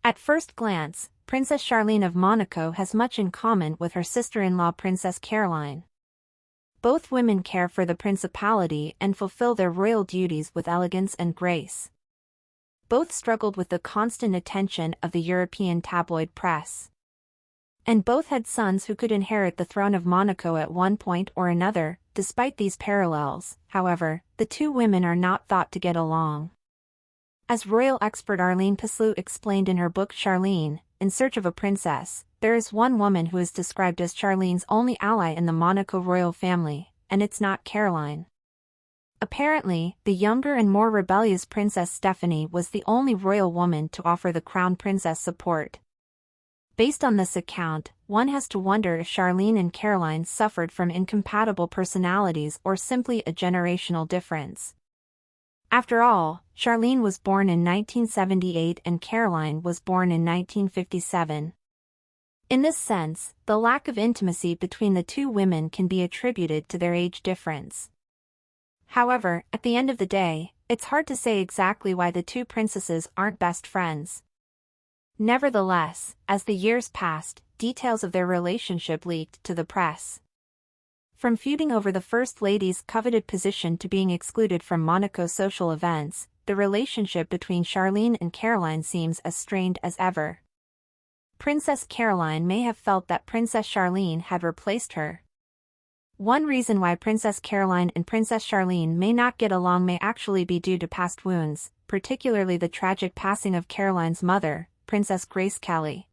At first glance, Princess Charlene of Monaco has much in common with her sister-in-law Princess Caroline. Both women care for the principality and fulfill their royal duties with elegance and grace. Both struggled with the constant attention of the European tabloid press. And both had sons who could inherit the throne of Monaco at one point or another. Despite these parallels, however, the two women are not thought to get along. As royal expert Arlene Pislew explained in her book Charlene, In Search of a Princess, there is one woman who is described as Charlene's only ally in the Monaco royal family, and it's not Caroline. Apparently, the younger and more rebellious Princess Stephanie was the only royal woman to offer the crown princess support. Based on this account, one has to wonder if Charlene and Caroline suffered from incompatible personalities or simply a generational difference. After all, Charlene was born in 1978 and Caroline was born in 1957. In this sense, the lack of intimacy between the two women can be attributed to their age difference. However, at the end of the day, it's hard to say exactly why the two princesses aren't best friends. Nevertheless, as the years passed, details of their relationship leaked to the press. From feuding over the First Lady's coveted position to being excluded from Monaco social events, the relationship between Charlene and Caroline seems as strained as ever. Princess Caroline may have felt that Princess Charlene had replaced her. One reason why Princess Caroline and Princess Charlene may not get along may actually be due to past wounds, particularly the tragic passing of Caroline's mother, Princess Grace Kelly.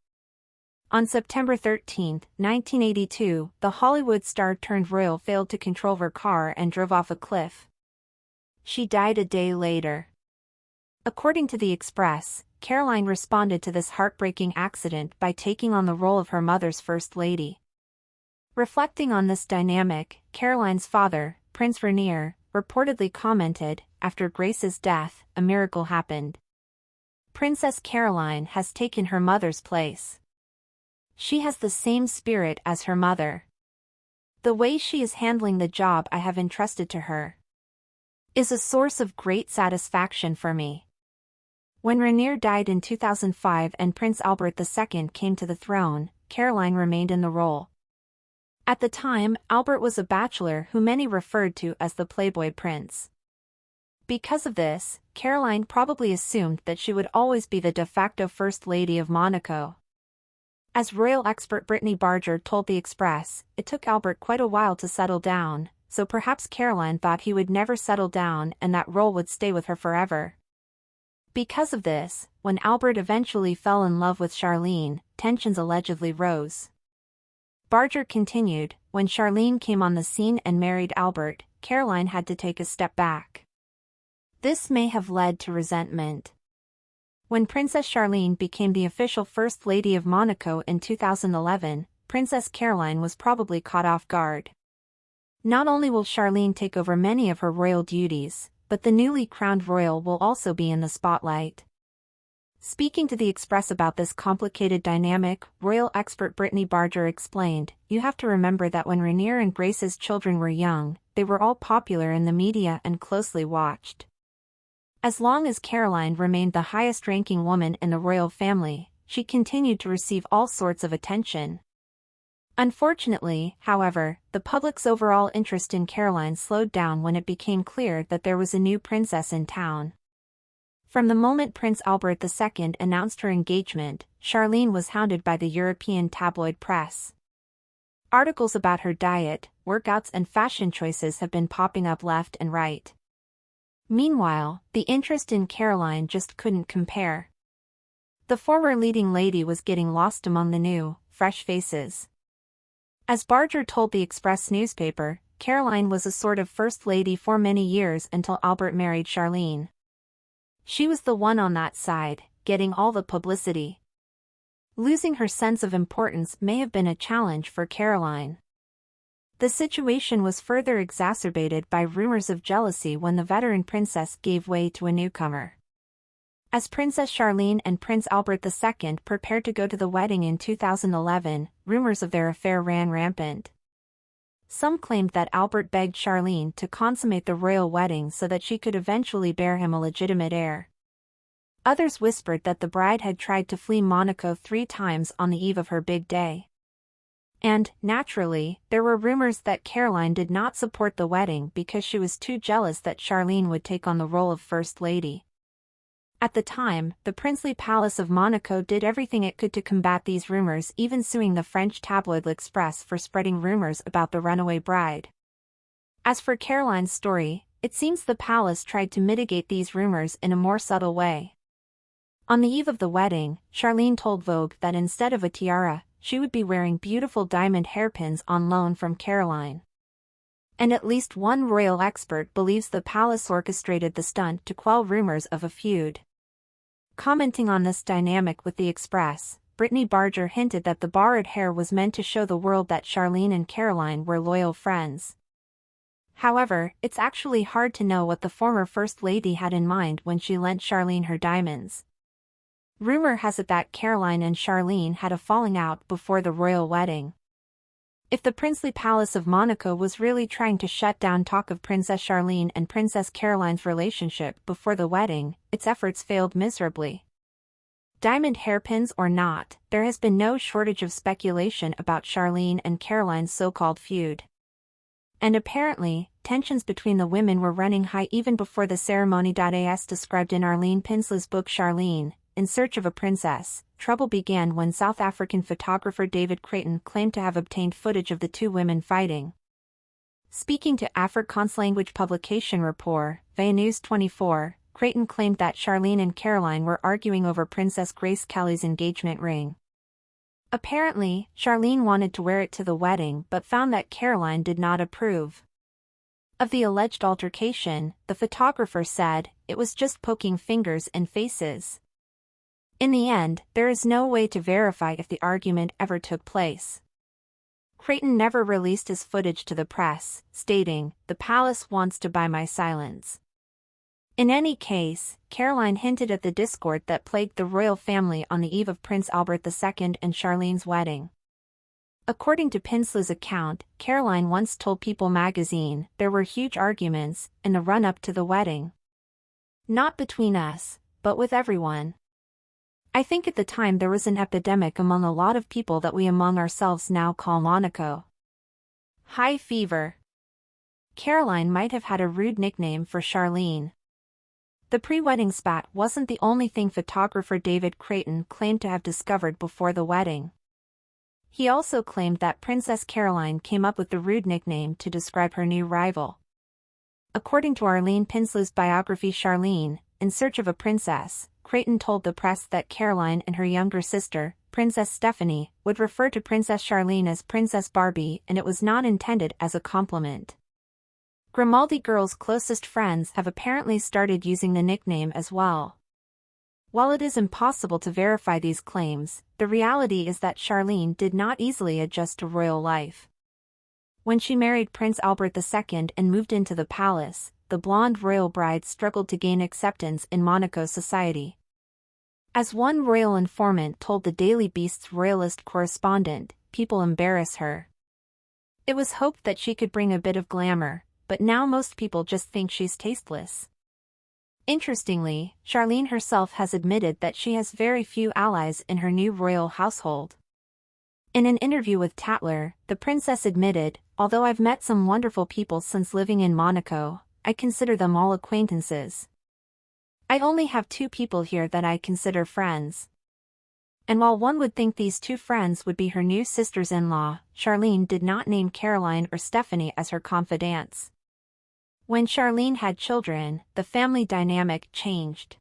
On September 13, 1982, the Hollywood star-turned-royal failed to control her car and drove off a cliff. She died a day later. According to The Express, Caroline responded to this heartbreaking accident by taking on the role of her mother's first lady. Reflecting on this dynamic, Caroline's father, Prince Rainier, reportedly commented, after Grace's death, a miracle happened. Princess Caroline has taken her mother's place. She has the same spirit as her mother. The way she is handling the job I have entrusted to her is a source of great satisfaction for me. When Rainier died in 2005 and Prince Albert II came to the throne, Caroline remained in the role. At the time, Albert was a bachelor who many referred to as the Playboy Prince. Because of this, Caroline probably assumed that she would always be the de facto First Lady of Monaco. As royal expert Brittany Barger told The Express, it took Albert quite a while to settle down, so perhaps Caroline thought he would never settle down and that role would stay with her forever. Because of this, when Albert eventually fell in love with Charlene, tensions allegedly rose. Barger continued, when Charlene came on the scene and married Albert, Caroline had to take a step back. This may have led to resentment. When Princess Charlene became the official First Lady of Monaco in 2011, Princess Caroline was probably caught off guard. Not only will Charlene take over many of her royal duties, but the newly crowned royal will also be in the spotlight. Speaking to The Express about this complicated dynamic, royal expert Brittany Barger explained, "You have to remember that when Rainier and Grace's children were young, they were all popular in the media and closely watched. As long as Caroline remained the highest-ranking woman in the royal family, she continued to receive all sorts of attention. Unfortunately, however, the public's overall interest in Caroline slowed down when it became clear that there was a new princess in town. From the moment Prince Albert II announced her engagement, Charlene was hounded by the European tabloid press. Articles about her diet, workouts and fashion choices have been popping up left and right. Meanwhile, the interest in Caroline just couldn't compare. The former leading lady was getting lost among the new, fresh faces. As Barger told the Express newspaper, Caroline was a sort of first lady for many years until Albert married Charlene. She was the one on that side, getting all the publicity. Losing her sense of importance may have been a challenge for Caroline. The situation was further exacerbated by rumors of jealousy when the veteran princess gave way to a newcomer. As Princess Charlene and Prince Albert II prepared to go to the wedding in 2011, rumors of their affair ran rampant. Some claimed that Albert begged Charlene to consummate the royal wedding so that she could eventually bear him a legitimate heir. Others whispered that the bride had tried to flee Monaco 3 times on the eve of her big day. And, naturally, there were rumors that Caroline did not support the wedding because she was too jealous that Charlene would take on the role of First Lady. At the time, the princely palace of Monaco did everything it could to combat these rumors, even suing the French tabloid L'Express for spreading rumors about the runaway bride. As for Caroline's story, it seems the palace tried to mitigate these rumors in a more subtle way. On the eve of the wedding, Charlene told Vogue that instead of a tiara, she would be wearing beautiful diamond hairpins on loan from Caroline. And at least one royal expert believes the palace orchestrated the stunt to quell rumors of a feud. Commenting on this dynamic with the Express, Brittany Barger hinted that the borrowed hair was meant to show the world that Charlene and Caroline were loyal friends. However, it's actually hard to know what the former First Lady had in mind when she lent Charlene her diamonds. Rumor has it that Caroline and Charlene had a falling out before the royal wedding. If the princely palace of Monaco was really trying to shut down talk of Princess Charlene and Princess Caroline's relationship before the wedding, its efforts failed miserably. Diamond hairpins or not, there has been no shortage of speculation about Charlene and Caroline's so-called feud. And apparently, tensions between the women were running high even before the ceremony. As described in Arlene Pinsley's book Charlene, In Search of a Princess, trouble began when South African photographer David Creighton claimed to have obtained footage of the two women fighting. Speaking to Afrikaans language publication Rapport, via News 24, Creighton claimed that Charlene and Caroline were arguing over Princess Grace Kelly's engagement ring. Apparently, Charlene wanted to wear it to the wedding but found that Caroline did not approve. Of the alleged altercation, the photographer said, "It was just poking fingers and faces." In the end, there is no way to verify if the argument ever took place. Creighton never released his footage to the press, stating, "The palace wants to buy my silence." In any case, Caroline hinted at the discord that plagued the royal family on the eve of Prince Albert II and Charlene's wedding. According to Pinsley's account, Caroline once told People magazine, "There were huge arguments in the run-up to the wedding. Not between us, but with everyone. I think at the time there was an epidemic among a lot of people that we among ourselves now call Monaco. High fever." Caroline might have had a rude nickname for Charlene. The pre-wedding spat wasn't the only thing photographer David Creighton claimed to have discovered before the wedding. He also claimed that Princess Caroline came up with the rude nickname to describe her new rival. According to Arlene Pinsley's biography Charlene, In Search of a Princess, Creighton told the press that Caroline and her younger sister, Princess Stephanie, would refer to Princess Charlene as Princess Barbie, and it was not intended as a compliment. Grimaldi Girl's closest friends have apparently started using the nickname as well. While it is impossible to verify these claims, the reality is that Charlene did not easily adjust to royal life. When she married Prince Albert II and moved into the palace, the blonde royal bride struggled to gain acceptance in Monaco society. As one royal informant told the Daily Beast's royalist correspondent, "People embarrass her. It was hoped that she could bring a bit of glamour, but now most people just think she's tasteless." Interestingly, Charlene herself has admitted that she has very few allies in her new royal household. In an interview with Tatler, the princess admitted, "Although I've met some wonderful people since living in Monaco, I consider them all acquaintances. I only have 2 people here that I consider friends." And while one would think these 2 friends would be her new sisters-in-law, Charlene did not name Caroline or Stephanie as her confidants. When Charlene had children, the family dynamic changed.